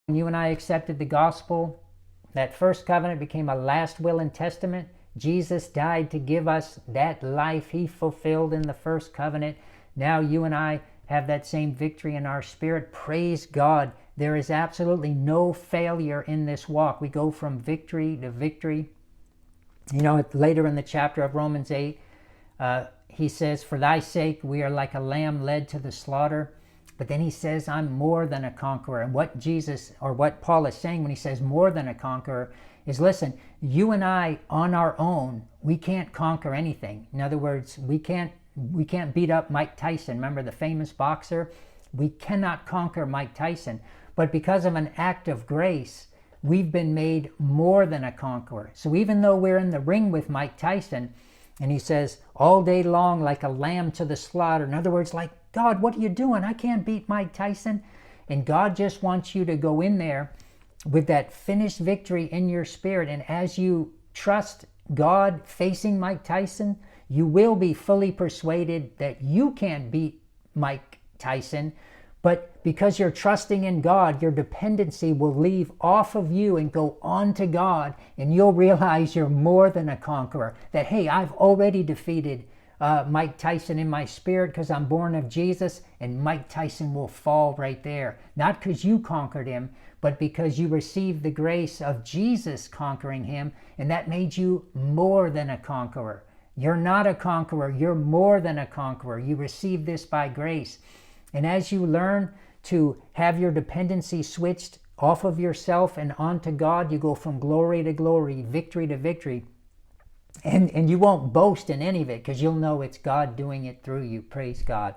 When you and I accepted the gospel, that first covenant became a last will and testament. Jesus died to give us that life he fulfilled in the first covenant. Now you and I have that same victory in our spirit. Praise God. There is absolutely no failure in this walk. We go from victory to victory. You know, later in the chapter of Romans 8, he says, for thy sake we are like a lamb led to the slaughter. But then he says, I'm more than a conqueror. And what Jesus, or what Paul is saying when he says more than a conqueror, is listen, you and I on our own, we can't conquer anything. In other words, we can't beat up Mike Tyson. Remember the famous boxer? We cannot conquer Mike Tyson. But because of an act of grace, we've been made more than a conqueror. So even though we're in the ring with Mike Tyson, and he says, all day long like a lamb to the slaughter. In other words, like, God, what are you doing? I can't beat Mike Tyson. And God just wants you to go in there with that finished victory in your spirit. And as you trust God facing Mike Tyson, you will be fully persuaded that you can't beat Mike Tyson. But because you're trusting in God, your dependency will leave off of you and go on to God. And you'll realize you're more than a conqueror. That, hey, I've already defeated Mike Tyson in my spirit because I'm born of Jesus, and Mike Tyson will fall right there. Not because you conquered him, but because you received the grace of Jesus conquering him, and that made you more than a conqueror. You're not a conqueror, you're more than a conqueror. You received this by grace. And as you learn to have your dependency switched off of yourself and onto God, you go from glory to glory, victory to victory. And you won't boast in any of it because you'll know it's God doing it through you. Praise God.